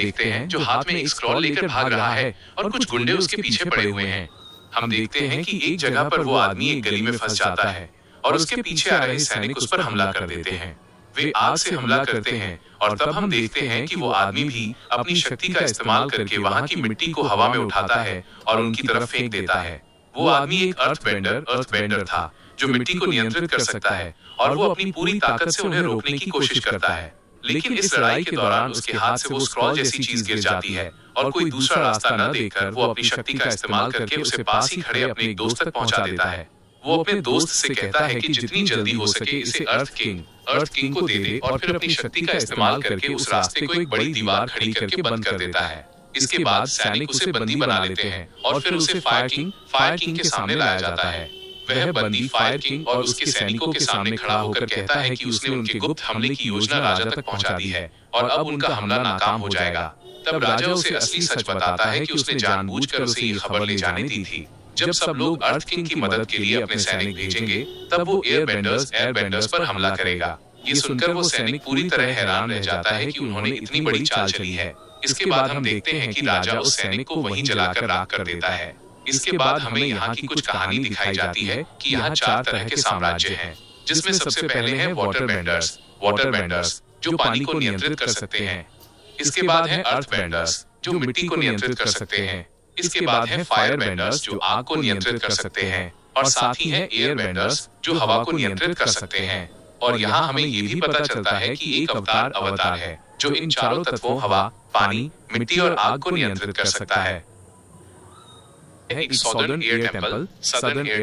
देखते हैं जो हाथ में एक स्क्रॉल लेकर भाग रहा है और कुछ गुंडे उसके पीछे पड़े हुए हैं। हम देखते हैं कि एक जगह पर वो आदमी एक गली में फंस जाता है और उसके पीछे आ रहे सैनिक उस पर हमला कर देते हैं। वे आग से हमला करते हैं और तब हम देखते हैं कि वो आदमी भी अपनी शक्ति का इस्तेमाल करके वहां की मिट्टी को हवा में उठाता है और उनकी तरफ फेंक देता है। वो आदमी एक अर्थबेंडर था जो मिट्टी को नियंत्रित कर सकता है और वो अपनी पूरी ताकत से उन्हें रोकने की कोशिश करता है। लेकिन इस लड़ाई के दौरान उसके हाथ से वो स्क्रॉल जैसी चीज गिर जाती है और कोई दूसरा रास्ता न देखकर वो अपनी शक्ति का इस्तेमाल करके उसे पास ही खड़े अपने एक दोस्त तक पहुंचा देता है। वो अपने दोस्त से कहता है कि जितनी जल्दी हो सके इसे अर्थ किंग को दे दे और फिर अपनी शक्ति का इस्तेमाल करके उस रास्ते को एक बड़ी दीवार खड़ी करके बंद कर देता है। इसके बाद सैनिक उसे बंदी बना लेते हैं और फिर उसे फायर किंग के सामने लाया जाता है। वह बंदी फायर किंग और उसके सैनिकों के सामने खड़ा होकर कहता है कि उसने उनके गुप्त हमले की योजना राजा तक पहुंचा दी है और अब उनका हमला नाकाम हो जाएगा। तब राजा उसे असली सच बताता है कि उसने जानबूझकर उसे ये खबर ले जाने दी थी। जब सब लोग अर्थ किंग की मदद के लिए अपने सैनिक भेजेंगे तब वो एयरबेंडर्स पर हमला करेगा। ये सुनकर वो सैनिक पूरी तरह हैरान रह जाता है कि उन्होंने इतनी बड़ी चाल चली है। इसके बाद हम देखते हैं कि राजा उस सैनिक को वहीं जलाकर राख कर देता है। इसके बाद हमें यहाँ की कुछ कहानी दिखाई जाती है कि यहाँ 4 तरह के साम्राज्य हैं, जिसमें सबसे पहले है वाटरबेंडर्स जो पानी को नियंत्रित कर सकते हैं। इसके बाद है अर्थबेंडर्स जो मिट्टी को नियंत्रित कर सकते हैं। इसके बाद है फायरबेंडर्स जो आग को नियंत्रित कर सकते हैं और साथ ही है एयरबेंडर्स जो हवा को नियंत्रित कर सकते हैं। और यहाँ हमें ये भी पता चलता है कि एक अवतार है जो इन चारों तत्वों हवा, पानी, मिट्टी और आग को नियंत्रित कर सकता है। एक सदर्न एयर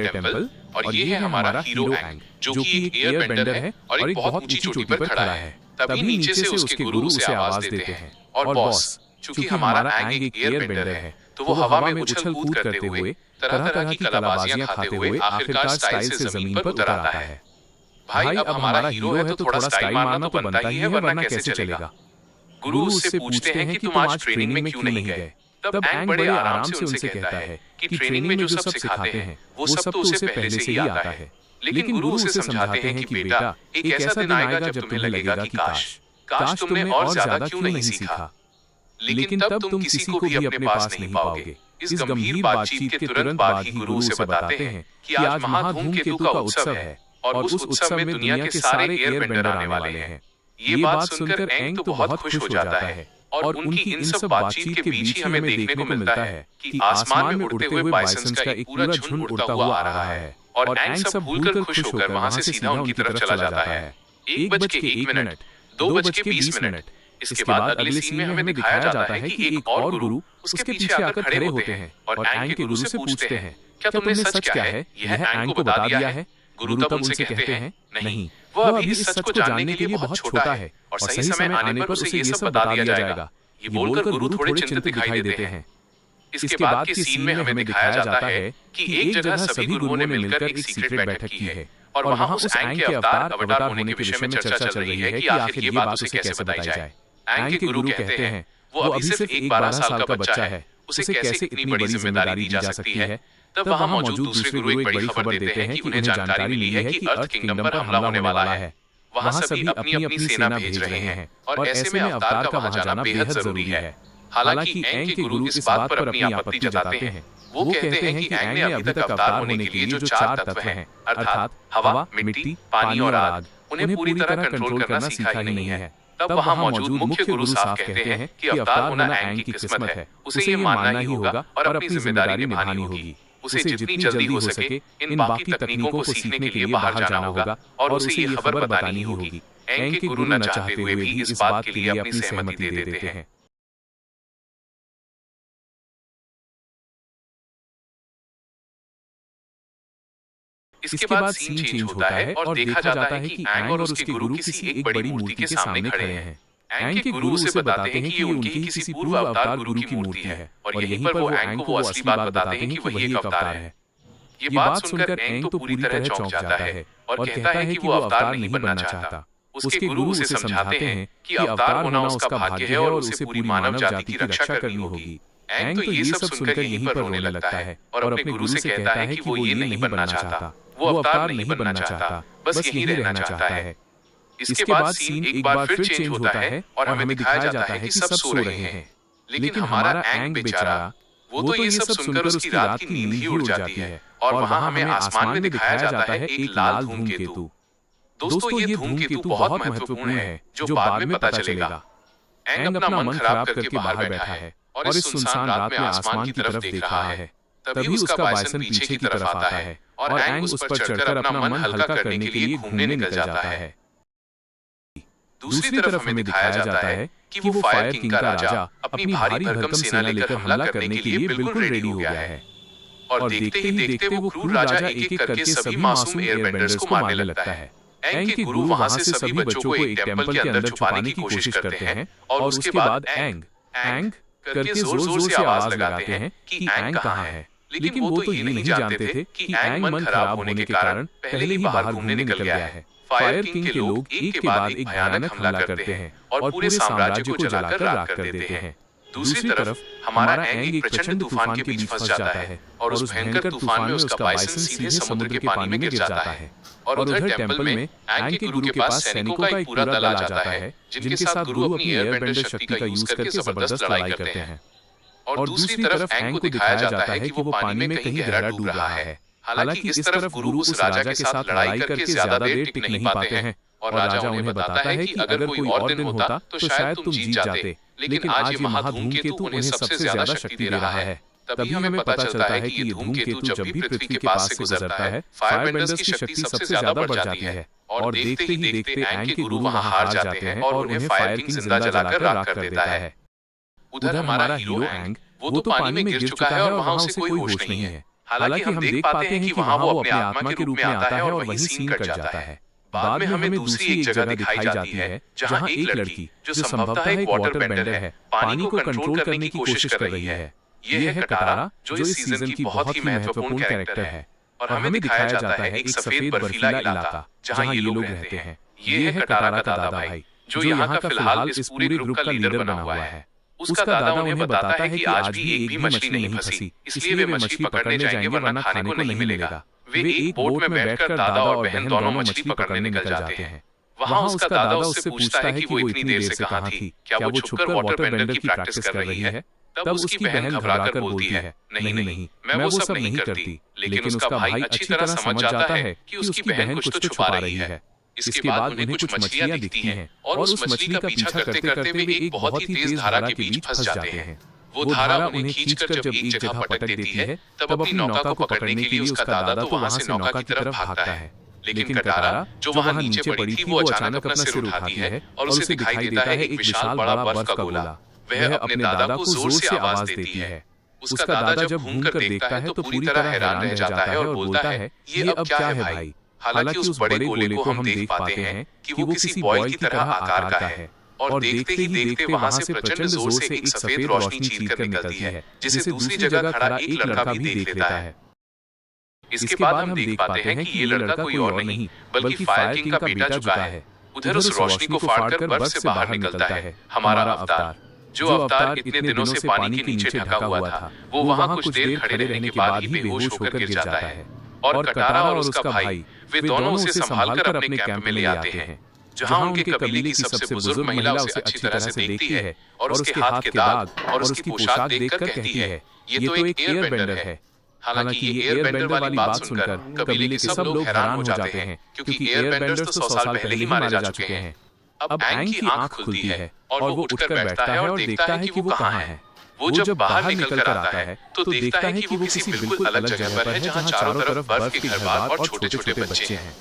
टेंपल और ये है हमारा हीरो एंग जो कि एक एयर बेंडर है और एक बहुत ऊंची चोटी पर खड़ा है। तभी नीचे से उसके गुरु उसे आवाज देते हैं और बॉस, चूंकि हमारा एंग एक एयर बेंडर है तो वो हवा में उछल कूद करते हुए तरह तरह की कलाबाजियां खाते हुए आखिरकार स्टाइल से जमीन पर उतर आता है। भाई अब हमारा हीरो है तो थोड़ा स्टाइल मारना तो बनता ही है, वरना कैसे चलेगा। गुरु उससे पूछते हैं कि तुम आज ट्रेनिंग में क्यों नहीं गए। तब एंग बड़े आराम से उनसे कहता है कि ट्रेनिंग में जो सब सिखाते हैं वो सब तो उसे पहले से ही आता है, लेकिन गुरु उसे समझाते हैं कि बेटा एक ऐसा दिन आएगा जब तुम्हें लगेगा कि काश तुमने और ज्यादा क्यों नहीं सीखा, लेकिन तब तुम किसी को भी अपने पास नहीं पाओगे। इस गंभीर बातचीत के तुरंत बाद ही गुरु उसे बताते हैं कि आज महाधूमकेतु का उत्सव है और उस उत्सव में दुनिया के सारे एयरबेंडर आने वाले हैं। ये बात सुनकर एंग तो बहुत खुश हो जाता है और उनकी इन सब बातचीत के बीच ही हमें देखने को मिलता है कि आसमान में उड़ते हुए बाइसन्स का एक पूरा झुंड उड़ता हुआ आ रहा है और एंग सब भूलकर खुश होकर वहां से सीधा उनकी तरफ चला जाता है। 1:01, 2:20। इसके बाद अगले सीन में हमें दिखाया जाता है कि एक और गुरु उसके पीछे आकर खड़े होते हैं और एंग के गुरु से पूछते हैं, क्या तुमने सच क्या है यह एंग को बता दिया है। गुरु तब उनसे कहते हैं, नहीं, वो अभी इस सच को जानने के लिए बहुत छोटा है और सही समय आने पर उसे ये सब बता दिया जाएगा। ये बोलकर गुरु थोड़े चिंतित दिखाई देते हैं। इसके बाद के सीन में हमें दिखाया जाता है कि एक जगह सभी गुरुओं ने मिलकर एक सीक्रेट बैठक की है और वहां उस एंग के अवतार होने के विषय में चर्चा चल रही है कि आखिर ये बात उसे कैसे बताई जाए। एंग के गुरु कहते हैं, वो अभी सिर्फ एक 12 साल का बच्चा है, उसे कैसे इतनी बड़ी जिम्मेदारी दी जा सकती है। तब वहां मौजूद दूसरे गुरु एक बड़ी खबर देते हैं कि उन्हें जानकारी मिली है कि अर्थ किंगडम पर हमला होने वाला है। वहां सभी अपनी अपनी सेना भेज रहे हैं और ऐसे में अवतार का वहां जाना बेहद जरूरी है। हालांकि एंग के गुरु इस बात पर अपनी आपत्ति जताते हैं। वो कहते हैं कि एंग ने अभी तक अवतार होने के लिए जो 4 तत्व हैं, अर्थात हवा, मिट्टी, पानी और आग, उन्हें पूरी तरह कंट्रोल करना सीखा ही नहीं है। तब वहां मौजूद मुख्य गुरु साफ कहते हैं कि अवतार होना एंग की किस्मत है, उसे ये मानना ही होगा और अपनी जिम्मेदारी निभानी होगी। उसे जितनी जल्दी हो सके इन बाकी तकनीकों को सीखने के लिए बाहर जाना होगा और उसे ये खबर बतानी ही होगी। एंग के गुरु न चाहते हुए भी इस बात के लिए अपनी सहमति दे देते हैं। इसके बाद सीन चेंज होता है और देखा जाता है कि एंग और उसके गुरु किसी एक बड़ी मूर्ति के सामने खड़े हैं। एंग के गुरु उसे बताते हैं कि ये उनके ही किसी पूर्व अवतार गुरु की मूर्ति है और यहीं पर वो एंग को वो असली बात बताते हैं कि वही एक अवतार है। ये बात सुनकर एंग तो पूरी तरह चौंक जाता है और कहता है कि वो अवतार नहीं बनना चाहता। उसके गुरु उसे समझाते हैं कि अवतार होना उसका भाग्य है और उसे पूरी मानव जाति की रक्षा करनी होगी। एंग तो ये सब सुनकर यहीं पर रोने लगता है और अपने गुरु से कहता है कि वो ये नहीं बनना चाहता, वो अवतार नहीं बनना चाहता, बस यहीं रहना चाहता है। इसके बाद सीन एक बार फिर चेंज होता है और हमें दिखाया जाता है कि सब सो रहे हैं, लेकिन हमारा एंग बेचारा, वो तो ये सब सुनकर उसकी रात की नींद ही उड़ जाती है और वहां हमें आसमान में दिखाया जाता है एक लाल धूमकेतु। दोस्तों, ये धूमकेतु बहुत महत्वपूर्ण है जो बाद में पता चलेगा। एंग अपना मन खराब करके बाहर बैठा है और इस सुनसान रात में आसमान की तरफ देख रहा है। तभी उसका बाइसन पीछे की तरफ आता है और एंग उस पर चढ़कर अपना मन हल्का करने के लिए घूमने निकल जाता है। दूसरी तरफ हमें दिखाया जाता है कि वो फायर किंग का राजा अपनी भारी भरकम सेना लेकर हमला करने के लिए बिल्कुल रेडी हो गया है। और देखते ही देखते वो क्रूर राजा एक एक करके सभी मासूम एयरबेंडर्स को मारने लगता है। एंग के गुरु वहां से सभी बच्चों को एक टेंपल के अंदर छुपाने की कोशिश करते हैं और उसके बाद एंग एंग करके जोर जोर से आवाज लगाते हैं कि एंग कहाँ है। लेकिन वो तो ये नहीं जानते थे कि एंग मन खराब होने के कारण पहले ही बाहर घूमने निकल गया है। फायर किंग के लोग एक के बाद एक भयानक हमला करते हैं और पूरे साम्राज्य को जलाकर राख कर देते हैं। दूसरी तरफ हमारा एंग एक प्रचंड तूफान के बीच फंस जाता है और उस भयंकर तूफान में उसका बाइसन सीधे समुद्र के पानी में गिर जाता है। और उधर टेंपल में एंग के गुरु के पास सैनिकों का एक पूरा दल आ जाता है जिनके साथ गुरु अपनी एयरबेंडर शक्ति का यूज करके जबरदस्त लड़ाई करते हैं। और दूसरी तरफ एंग को दिखाया जाता है कि वो पानी में कहीं गहरा डूब रहा है। हालांकि इस तरफ गुरु उस राजा के साथ लड़ाई करके ज्यादा देर टिक नहीं पाते हैं और राजा उन्हें बताता है कि अगर कोई और दिन होता तो शायद तुम जीत जाते, लेकिन आज ये महाधूमकेतु उन्हें सबसे ज्यादा शक्ति दे रहा है। तभी हमें पता चलता है कि ये धूमकेतु जब भी पृथ्वी के पास से गुजरता है, फायरबेंडर्स की शक्ति सबसे ज्यादा बढ़ जाती है और देखते ही देखते एंग के गुरु वहां हार जाते हैं और उन्हें फायर किंग जिंदा जलाकर राख कर देता है। उधर हमारा हीरो एंग, वो तो पानी में गिर चुका है और वहां उसे कोई होश नहीं है। हालांकि हम देख पाते हैं कि वहां वो अपने आत्मा के रूप में आता है और वहीं सीन कट जाता है। बाद में हमें दूसरी एक जगह दिखाई जाती है जहां एक लड़की, जो संभवतः एक वाटर बेंडर है, पानी को कंट्रोल करने की कोशिश कर रही है। ये है कटारा, जो इस सीजन की बहुत ही महत्वपूर्ण कैरेक्टर है। और हमें दिखाया जाता है एक सफेद बर्फीला इलाका जहां ये लोग रहते हैं। ये है कटारा का दादा भाई, जो यहाँ का फिलहाल इस पूरे ग्रुप का लीडर बना हुआ है। उसका दादा उन्हें बताता है कि आज भी एक भी मछली नहीं फंसी, इसलिए वे मछली पकड़ने जाएंगे वरना खाने को नहीं मिलेगा। वे एक बोट में बैठकर दादा और बहन दोनों मछली पकड़ने निकल जाते हैं। वहां उसका दादा उससे पूछता है कि वो इतनी देर से कहाँ थी, क्या वो छुपकर वाटर बेंडर की प्रैक्टिस कर रही है। तब उसकी बहन घबराकर बोलती है, नहीं नहीं, मैं वो सब नहीं करती। लेकिन उसका भाई अच्छी तरह समझ जाता है कि उसकी बहन कुछ तो छुपा रही है। इसके बाद उन्हें कुछ मछलियां दिखती हैं और उस मछली का पीछा करते करते वे एक बहुत ही तेज धारा के बीच फंस जाते हैं। वो धारा उन्हें खींचकर जब एक जगह पटक देती है, तब अपनी नौका को पकड़ने के लिए उसका दादा तो वहां से नौका की तरफ भागता है। लेकिन कटारा, जो वहां नीचे पड़ी थी, वो अचानक अपना सिर उठाती है और उसे दिखाई देता है एक विशाल बड़ा बर्फ का गोला। वह अपने दादा को जोर से आवाज देती है। उसका दादा जब घूमकर देखता है तो पूरी तरह हैरान रह जाता है और बोलता है, ये अब क्या है भाई। हालांकि उस बड़े गोले को हम देख पाते हैं कि वो किसी बॉल की तरह आकार का है और देखते ही देखते वहां से प्रचंड जोर से एक सफेद रोशनी चीरकर निकलती है, जिसे दूसरी जगह खड़ा एक लड़का भी देख लेता है। इसके बाद हम देख पाते हैं कि ये लड़का कोई और नहीं बल्कि फायर किंग का बेटा चुका है। उधर उस रोशनी को फाड़कर बर्फ से बाहर निकलता है हमारा अवतार। जो अवतार इतने दिनों से पानी के नीचे ढका हुआ था, वो वहां कुछ देर खड़े रहने के बाद ही बेहोश होकर गिर जाता है। और कटारा और उसका भाई, वे दोनों उसे संभालकर अपने कैंप में ले आते हैं, जहां उनके कबीले की सबसे बुजुर्ग महिला उसे अच्छी तरह से देखती है और उसके हाथ के दाग और उसकी पोशाक देखकर कहती है, ये तो एक एयर बेंडर है। हालांकि ये एयर बेंडर वाली बात सुनकर कबीले के सब लोग हैरान हो जाते हैं, क्योंकि एयर बेंडर्स तो 100 साल पहले ही मारे जा चुके हैं। अब एंग की आंख खुलती है और वो उठकर बैठता है और देखता है कि वो कहाँ है। वो जब बाहर निकल कर आता है तो देखता है कि वो किसी बिल्कुल अलग जगह पर है, जहाँ चारों तरफ बर्फ के घर-बार और छोटे-छोटे बच्चे हैं।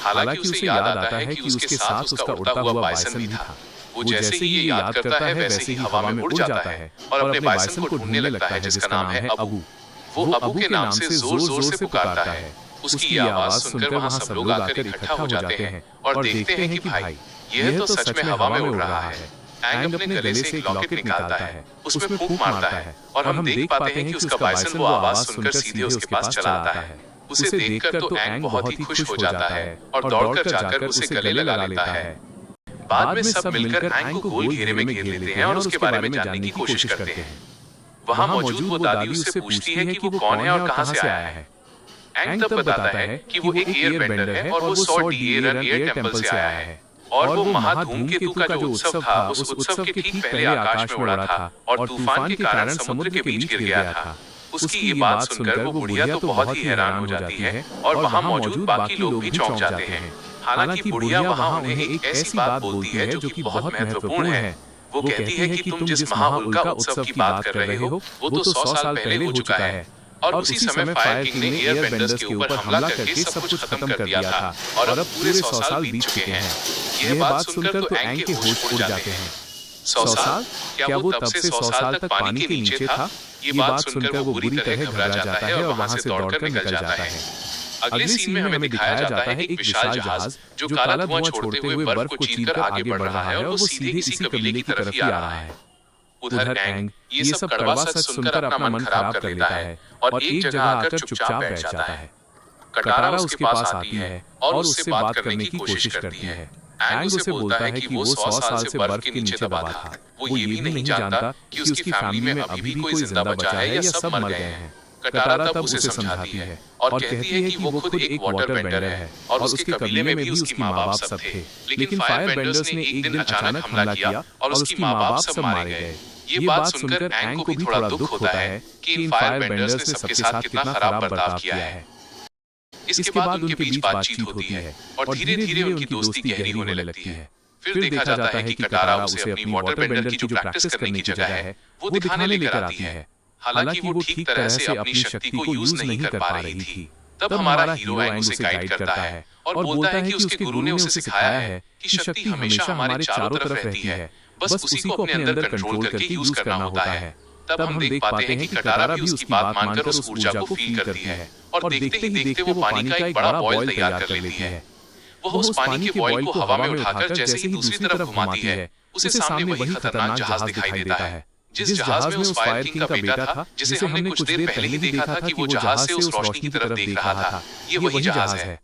हालांकि उसे याद आता है कि उसके साथ उसका उड़ता हुआ बाइसन भी था। वो जैसे ही ये याद करता है वैसे ही हवा में उड़ जाता है और अपने बाइसन को ढूंढने लगता है, जिसका नाम है अबू। वो अबू के नाम से जोर-जोर से पुकारता है। उसकी ये आवाज सुनकर वहां सब लोग आकर इकट्ठा हो जाते हैं और देखते हैं कि भाई, यह तो सच में हवा में उड़ रहा है। एंग अपने गले से एक लॉकेट निकालता है, उसमें फूंक मारता है और हम देख पाते हैं कि उसका बाइसन वो आवाज सुनकर सीधे उसके पास चला आता है। उसे देखकर तो एंग बहुत ही खुश हो जाता है और दौड़कर जाकर उसे गले लगा लेता है। बाद में सब मिलकर एंग को गोल घेरे में घेर लेते हैं और उसके बारे में जानने की कोशिश करते हैं। वहां मौजूद वो दादी उससे पूछती है कि वो कौन है और कहां से आया है। एंग तब बताता है कि वो एक एयर बेंडर है और वो 100 DA रन एयर टेंपल से आया है। और वो महाधूमकेतु का जो उत्सव था, उस उत्सव के ठीक पहले आकाश में उड़ा था और तूफान के कारण समुद्र के बीच गिर गया था। उसकी ये बात सुनकर वो बुढ़िया तो बहुत ही हैरान हो जाती है और वहाँ मौजूद बाकी लोग भी चौंक जाते हैं। हालांकि बुढ़िया वहाँ उन्हें एक ऐसी बात बोलती है जो कि बहुत महत्वपूर्ण है। वो कहती है कि तुम जिस महाउल्का उत्सव की बात कर रहे हो, वो तो 100 साल पहले हो चुका है और उसी समय फायर किंग ने एयरबेंडर्स के ऊपर हमला करके सब कुछ खत्म कर दिया था और अब पूरे 100 साल बीत चुके हैं। यह बात सुनकर तो एंग के होश उड़ जाते हैं। 100 साल? क्या वो तब से 100 साल तक पानी के नीचे था? ये बात सुनकर वो बुरी तरह घबरा जाता है और वहां से दौड़कर निकल जाता है। अगले सीन में हमें दिखाया जाता है एक विशाल जहाज जो काला धुआं छोड़ते हुए बर्फ को चीरकर आगे बढ़ रहा है और वो सीधे इसी कबीले की तरफ ही आ रहा है। उधर एंग ये सब कड़वा सच सुनकर अपना मन खराब कर लेता है और एक जगह आकर चुपचाप बैठ जाता है। कटारा उसके पास आती है और उससे बात करने की कोशिश करती है। एंग उसे बोलता है कि वो 100 साल से बर्फ के नीचे दबा था। वो ये भी नहीं जानता कि उसकी फैमिली में अभी भी कोई जिंदा बचा है या सब मर गए हैं। कटारा तब उसे समझाती है और कहती है कि वो खुद एक वाटर बेंडर है और उसके कबीले में भी उसकी माँ-बाप सब थे। लेकिन फायर बेंडर्स ने एक दिन अचानक हमला किया और उसकी माँ-बाप सब मारे गए। ये बात सुनकर एंग को भी थोड़ा दुख होता है कि इन फायर बेंडर्स ने सबके साथ कितना खराब बर्ताव किया है। इसके बाद उनके बीच बातचीत होती है और धीरे-धीरे उनकी दोस्ती गहरी होने लगती है। फिर देखा जाता है कि कटारा उसे अपनी वाटर बेंडर की जो प्रैक्टिस करने की जगह है, वो दिखाने लेकर आती है। हालांकि वो ठीक तरह से अपनी शक्ति को यूज नहीं कर पा रही थी। तब हमारा हीरो एंग उसे गाइड करता है और बोलता है कि उसके गुरु ने उसे सिखाया है कि शक्ति हमेशा हमारे चारों तरफ रहती है, बस उसी को अपने अंदर कंट्रोल करके यूज करना होता है। तब हम देख पाते हैं कि कटारा भी उसकी बात मानकर उस ऊर्जा को फील करती है और देखते ही देखते वो पानी का एक बड़ा बॉयल तैयार कर लेती है। वो उस पानी के बॉयल को हवा में उठाकर जैसे ही दूसरी तरफ घुमाती है, उसे सामने वही खतरनाक जहाज दिखाई देता है। जिस जहाज में उस फायर किंग का बेटा था, जिसे हमने कुछ देर पहले ही देखा था कि वो जहाज से उस रोशनी की तरफ देख रहा था, ये वही जहाज है।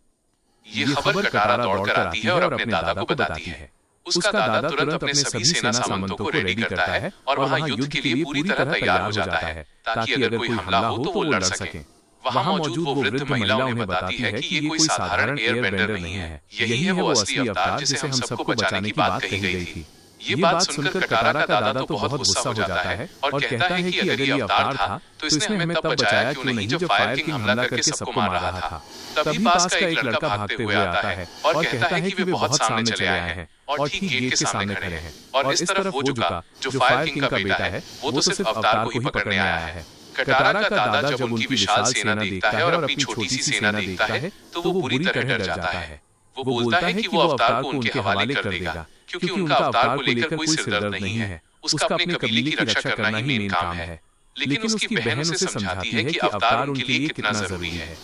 ये खबर कटारा दौड़कर आती है और अपने दादा को बताती है। उसका दादा तुरंत अपने सभी सेना सामंतों को रेडी करता है और वहां युद्ध के लिए पूरी तरह तैयार हो जाता है ताकि अगर कोई हमला हो तो वो लड़ सके। वहां मौजूद वो वृद्ध महिला उन्हें बताती है कि ये कोई साधारण एयरबेंडर नहीं है, यही है वो असली अवतार जिसे हम सबको बचाने की बात कही गई थी। ये बात सुनकर कटारा का दादा तो बहुत गुस्सा हो जाता है और कहता है कि अगर ये अवतार था तो इसने हमें तब बचाया क्यों नहीं जब फायर किंग हमला करके सबको मार रहा था। तभी पास का एक लड़का भागते हुए आता है और कहता है कि वे बहुत सामने चले आए हैं और ठीक गेट के सामने खड़े हैं और इस तरफ वो झुका जो फायर किंग का बेटा है, वो तो सिर्फ अवतार को ही पकड़ने आया है। कटारा का दादा जब उनकी विशाल सेना देखता है और अपनी छोटी सी सेना देखता है तो वो बुरी तरह डर जाता है। वो बोलता है कि वो अवतार को उनके हवाले कर देगा क्योंकि उनका अवतार को लेकर कोई सिरदर्द नहीं है, उसका अपने कबीले की रक्षा करना ही मेन काम है। लेकिन उसकी बहन उसे समझाती है कि अवतार उनके लिए कितना जरूरी है।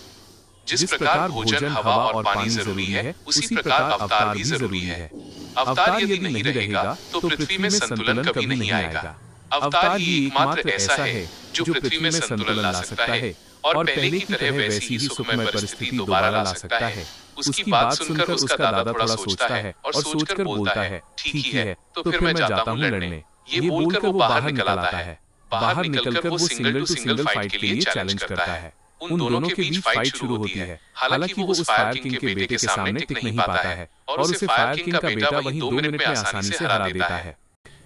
जिस प्रकार भोजन, हवा और पानी जरूरी है, उसी प्रकार अवतार भी जरूरी है। अवतार यदि नहीं रहेगा तो पृथ्वी में संतुलन कभी नहीं आएगा। अवतार ही एकमात्र ऐसा है जो पृथ्वी में संतुलन ला सकता है और पहले की तरह वैसी ही सुखमय परिस्थिति दोबारा ला सकता है। उसकी बात सुनकर उसका दादा थोड़ा सोचता है और सोचकर बोलता है, ठीक ही है, तो फिर मैं जाता हूँ लड़ने। ये बोलकर वो बाहर निकल आता है। बाहर निकलकर वो सिंगल टू सिंगल फाइट के लिए चैलेंज करता है। उन दोनों के बीच फाइट शुरू होती है। हालांकि वो उस फायर किंग के बेटे के सामने टिक नहीं पाता है और उसे फायर किंग का बेटा वहीं 2 मिनट में आसानी से हरा देता है।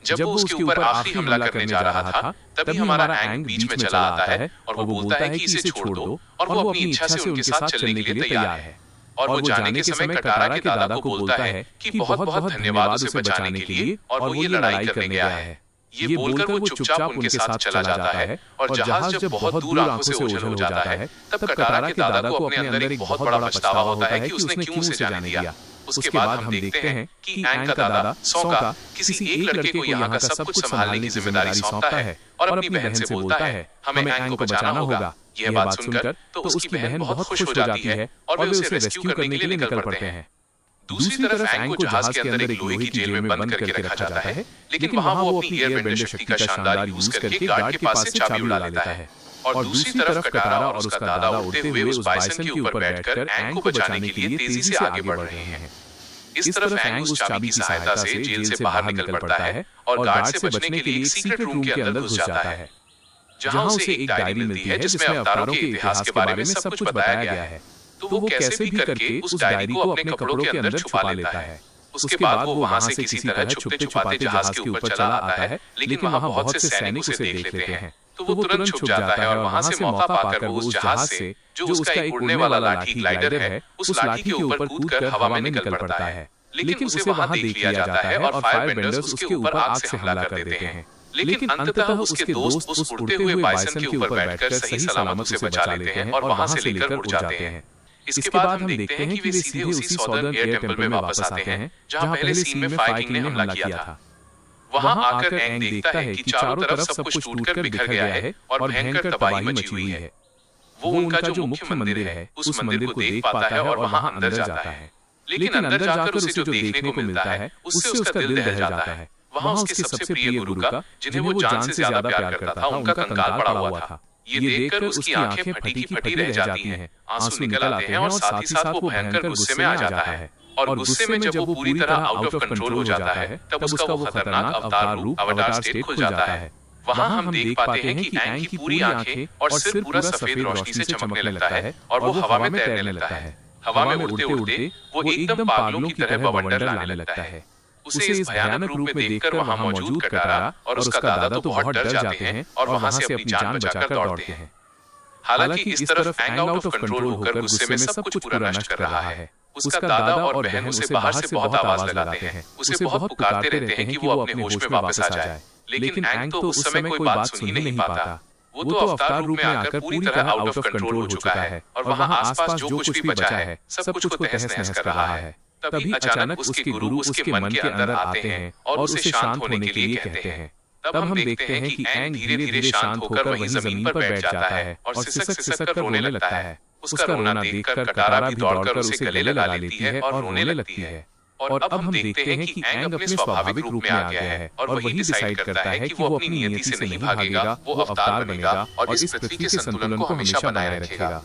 जब वो उसके ऊपर आखिरी हमला करने जा रहा था, तभी हमारा एंग बीच में चला आता है और वो बोलता है कि इसे छोड़ दो और वो अपनी इच्छा से उनके साथ चलने के लिए तैयार है। और वो जाने के समय कटारा के दादा को बोलता है कि बहुत बहुत धन्यवाद उसे बचाने के लिए और वो ये लड़ाई करने गया है। ये बोलकर वो चुपचाप उनके साथ चला जाता है और जहाज जब बहुत दूर आंखों से ओझल हो जाता है, तब कटारा के दादा को अपने अंदर एक बहुत बड़ा पछतावा होता है कि उसने क्यों उसे जाने दिया। उसके बाद हम देखते हैं कि एंग का दादा सौका किसी एक लड़के को यहाँ का सब कुछ संभालने की जिम्मेदारी सौंपता है और अपनी बहन से बोलता है, हमें एंग को बचाना होगा। यह बात सुनकर तो उसकी बहन बहुत खुश हो जाती है और वे उसे रेस्क्यू करने के लिए निकल पड़ते हैं। दूसरी तरफ एंग को जहाज के अंदर एक लोहे की जेल में बंद करके रखा जाता है, लेकिन वहां वो अपनी एयरबेंडर शक्ति का शानदार यूज करके गार्ड के पास से चाबी उड़ा लेता है। और दूसरी तरफ कटारा और उसका दादा उड़ते हुए उस बाइसन के ऊपर बैठकर एंग को बचाने के लिए तेजी से आगे बढ़ रहे हैं। इस तरफ एंग उस चाबी की सहायता से जेल से बाहर निकल पड़ता है और गार्ड से बचने के लिए एक सीक्रेट रूम के अंदर घुस जाता है, जहां उसे एक डायरी मिलती है जिसमें अवतारों के इतिहास के बारे में सब कुछ बताया गया है। तो वो कैसे भी करके उस डायरी को अपने कपड़ों के अंदर छुपा लेता है। उसके बाद वो वहां से किसी तरह छुपते छुपाते जहाज के ऊपर चला आता है, लेकिन वहां बहुत से सैनिक उसे देख लेते हैं, तो वो तुरंत छुप जाता है और वहां से मौका पाकर वो उस जहाज से, जो उसका एक उड़ने वाला लाठी ग्लाइडर है, उस लाठी के ऊपर कूदकर हवा में निकल पड़ता है। लेकिन उसे वहां देख लिया जाता है और फायरबेंडर्स उसके ऊपर आग से हमला कर देते हैं। लेकिन अंततः उसके दोस्त उस उड़ते हुए बाइसन के ऊपर बैठकर सही सलामत उसे बचा लेते हैं और वहां से लेकर उड़ जाते हैं। इसके बाद हम देखते हैं कि वे सीधे उसी सॉदर्न एयर टेंपल में वापस आते हैं जहां पहले सीन में फायर किंग ने हमला किया था। वहां आकर एंग देखता है कि चारों तरफ सब कुछ टूटकर बिखर गया है और भयंकर तबाही मची हुई है। वो उनका जो मुख्य मंदिर है उस मंदिर को देख पाता है और वहां अंदर जाता है। लेकिन अंदर जाकर उसे जो देखने को मिलता है उससे उसका दिल दहल जाता है। वहां उसके सबसे प्रिय गुरु का, जिन्हें वो जान से ज्यादा प्यार करता था, उनका कंकाल पड़ा हुआ था। ये देखकर उसकी आंखें फटी की फटी रह जाती हैं, आंसू निकल आते हैं और साथ ही साथ वो भयंकर गुस्से में आ जाता है। और गुस्से में जब वो पूरी तरह आउट ऑफ कंट्रोल हो जाता है तब उसका वो खतरनाक अवतार रूप अवतार स्टेट खुल जाता है। वहां हम देख पाते हैं कि एंग की पूरी आंखें और सिर पूरा सफेद रोशनी से चमकने लगता है और वो हवा में तैरने लगता है। हवा में उड़ते उड़ते वो एकदम पागलों की तरह बवंडर लाने लगता है। उसे इस भयानक रूप में देखकर वहां मौजूद कटारा और उसका दादा तो बहुत डर जाते हैं और वहां से अपनी जान बचाकर दौड़ते हैं। हालांकि इस तरफ एंग आउट ऑफ कंट्रोल होकर गुस्से में सब कुछ पूरा नष्ट कर रहा है। उसका दादा और बहन उसे बाहर से बहुत आवाज लगाते हैं, उसे बहुत पुकारते रहते हैं कि वो अपने होश में वापस आ जाए। लेकिन एंग तो उस समय कोई बात सुन ही नहीं पाता। वो तो अवतार रूप में आकर पूरी तरह आउट ऑफ कंट्रोल हो चुका है और वहां आसपास जो कुछ भी बचा है सब कुछ को तहस नहस कर रहा है। तभी अचानक उसके गुरु उसके मन के अंदर आते हैं और उसे शांत होने के लिए कहते हैं। तब हम देखते हैं कि एंग धीरे धीरे शांत होकर वहीं जमीन पर बैठ जाता है और सिसक सिसक कर रोने लगता है। उसका रोना देखकर कटारा भी दौड़कर उसे गले लगा लेती है और रोने लगती है। और अब हम देखते हैं कि एंग अपने स्वाभाविक रूप में आ गया है और वही डिसाइड करता है कि वो अपनी नियति से नहीं भागेगा, वो अवतार बनेगा और इस पृथ्वी के संतुलन को हमेशा बनाए रखेगा।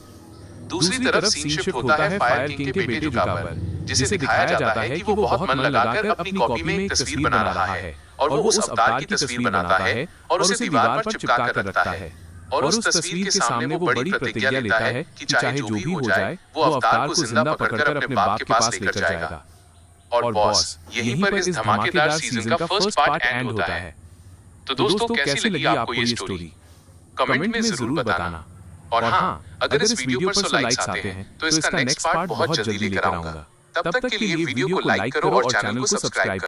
दूसरी तरफ सीन शिफ्ट होता है फायर किंग के बेटे जुका पर, जिसे दिखाया जाता है कि वो बहुत मन लगाकर अपनी कॉपी में एक तस्वीर बना रहा है और वो उस अवतार की तस्वीर बनाता है और उसे दीवार पर चिपका कर रखता है। और उस तस्वीर के सामने वो बड़ी प्रतिज्ञा लेता है कि चाहे जो भी हो जाए वो अवतार को जिंदा पकड़कर अपने बाप के पास लेकर जाएगा। और बॉस, यहीं पर इस धमाकेदार सीजन का फर्स्ट पार्ट एंड होता है। तो दोस्तों, कैसी लगी आपको ये स्टोरी? कमेंट में जरूर बताना। और हाँ, अगर इस वीडियो पर 100 लाइक्स आते हैं तो इसका नेक्स्ट पार्ट बहुत जल्दी लेकर आऊंगा। तब तक के लिए वीडियो को लाइक करो और चैनल को सब्सक्राइब करो।